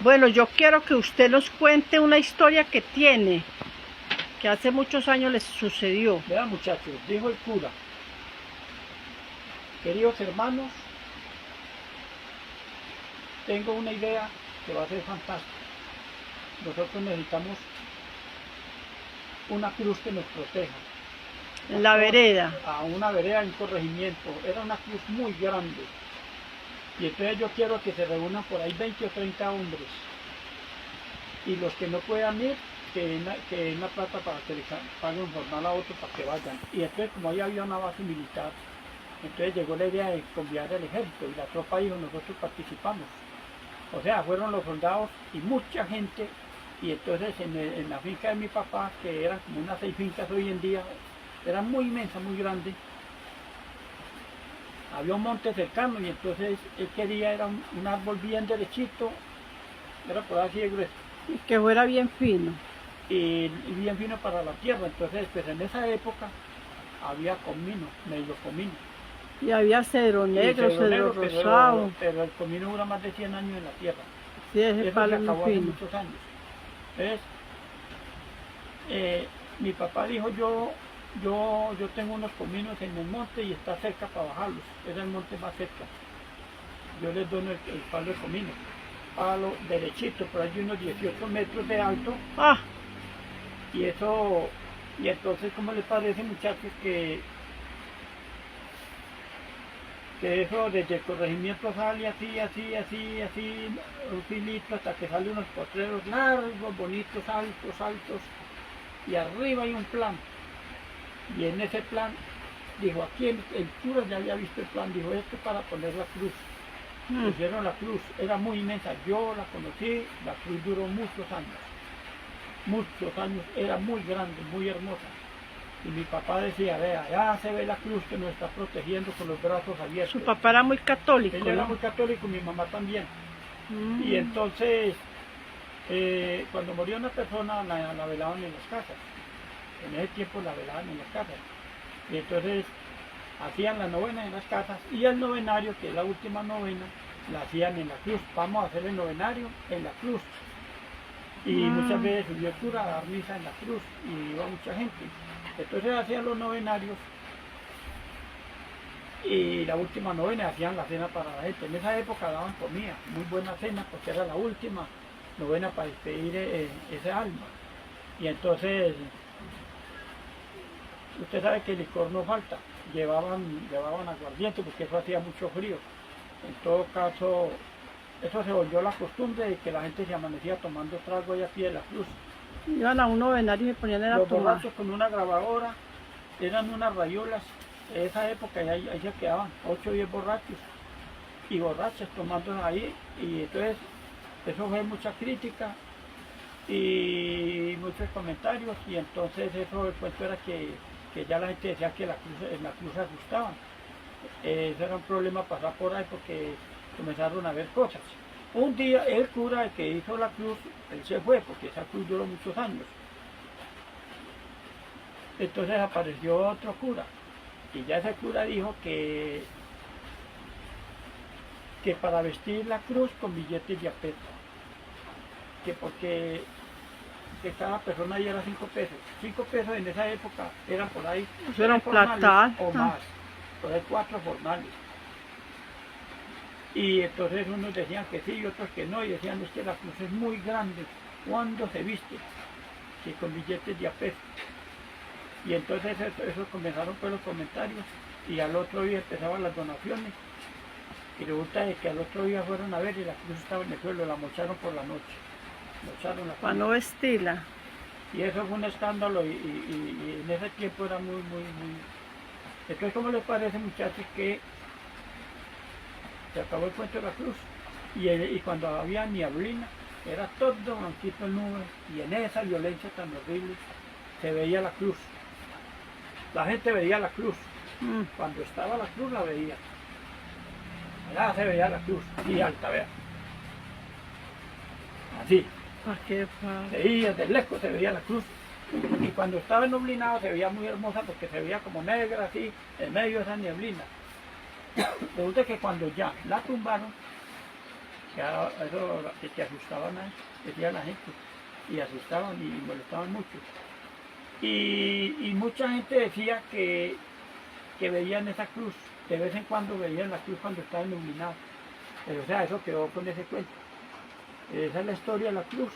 Bueno, yo quiero que usted nos cuente una historia que tiene, que hace muchos años les sucedió. Vean, muchachos, dijo el cura: queridos hermanos, tengo una idea que va a ser fantástica. Nosotros necesitamos una cruz que nos proteja. En la vereda. A una vereda en corregimiento. Era una cruz muy grande. Y entonces yo quiero que se reúnan por ahí 20 o 30 hombres. Y los que no puedan ir, que den la plata para que le paguen jornal a otro para que vayan. Y entonces, como ahí había una base militar, entonces llegó la idea de conviar al ejército y la tropa dijo: nosotros participamos. O sea, fueron los soldados y mucha gente. Y entonces en la finca de mi papá, que eran como unas 6 fincas hoy en día, era muy inmensa, muy grande, había un monte cercano y entonces él quería, era un árbol bien derechito, era por así de grueso. Y que fuera bien fino. Y bien fino para la tierra. Entonces, pues en esa época había comino, medio comino. Y había cedro negro, cedro rosado. Pero el comino dura más de 100 años en la tierra. Sí, ese Eso palo se muy acabó hace fino. muchos años. Entonces, mi papá dijo: yo tengo unos cominos en el monte y está cerca para bajarlos. Es el monte más cerca. Yo les doy el palo de comino. Palo derechito, por allí unos 18 metros de alto. Ah, Y eso, y entonces, ¿cómo les parece, muchachos, que eso desde el corregimiento sale así, un filito hasta que sale unos potreros largos, bonitos, altos, y arriba hay un plan. Y en ese plan, dijo, aquí el cura ya había visto el plan, dijo: esto es para poner la cruz. Pusieron la cruz, era muy inmensa, yo la conocí, la cruz duró muchos años, era muy grande, muy hermosa. Y mi papá decía: vea, ya se ve la cruz que nos está protegiendo con los brazos abiertos. su papá era muy católico, Él era ¿no? muy católico, mi mamá también. Y entonces, cuando moría una persona, la velaban en las casas. En ese tiempo la velaban en las casas. Y entonces hacían la novena en las casas, y el novenario, que es la última novena, la hacían en la cruz. Vamos a hacer el novenario en la cruz. Y muchas veces subió el cura a dar misa en la cruz y iba mucha gente. Entonces hacían los novenarios y la última novena hacían la cena para la gente. En esa época daban comida, muy buena cena, porque era la última novena para despedir ese alma. Y entonces, usted sabe que el licor no falta, llevaban aguardiente porque eso hacía mucho frío. En todo caso, eso se volvió la costumbre de que la gente se amanecía tomando trago ahí a pie de la cruz. Iban a un novenario y se ponían a Los tomar. borrachos con una grabadora, eran unas rayolas, en esa época y ahí se quedaban 8 o 10 borrachos y borrachas tomando ahí, y entonces eso fue mucha crítica y muchos comentarios, y entonces eso, el cuento era que ya la gente decía que en la cruz se asustaban. Eso era un problema pasar por ahí porque comenzaron a ver cosas. Un día el cura, el que hizo la cruz, él se fue porque esa cruz duró muchos años. Entonces apareció otro cura y ya ese cura dijo que para vestir la cruz con billetes de a peso, que porque que cada persona diera 5 pesos. 5 pesos en esa época eran por ahí, Eso era un jornales platal. o más, por ahí 4 jornales. Y entonces unos decían que sí y otros que no, y decían: es que la cruz es muy grande, ¿cuándo se viste? Que con billetes de a peso. Y entonces eso comenzaron con los comentarios, y al otro día empezaban las donaciones, y resulta de que al otro día fueron a ver y la cruz estaba en el suelo, la mocharon por la noche. Mocharon la cruz. Para no vestirla. Y eso fue un escándalo, y en ese tiempo era muy... Entonces, ¿cómo les parece, muchachos, que se acabó el cuento de la cruz? Y cuando había nieblina, era todo blanquito en nubes, y en esa violencia tan horrible se veía la cruz. La gente veía la cruz. Cuando estaba la cruz la veía. Allá se veía la cruz, así alta, vea. Así. ¿Para qué? Se veía, de lejos se veía la cruz. Y cuando estaba ennublinado se veía muy hermosa porque se veía como negra así, en medio de esa nieblina. Resulta que cuando ya la tumbaron, Eso que asustaban, decía la gente, y asustaban y molestaban mucho. Y mucha gente decía que veían esa cruz, de vez en cuando veían la cruz cuando estaba iluminada. Pero o sea, eso quedó con ese cuento. Esa es la historia de la cruz.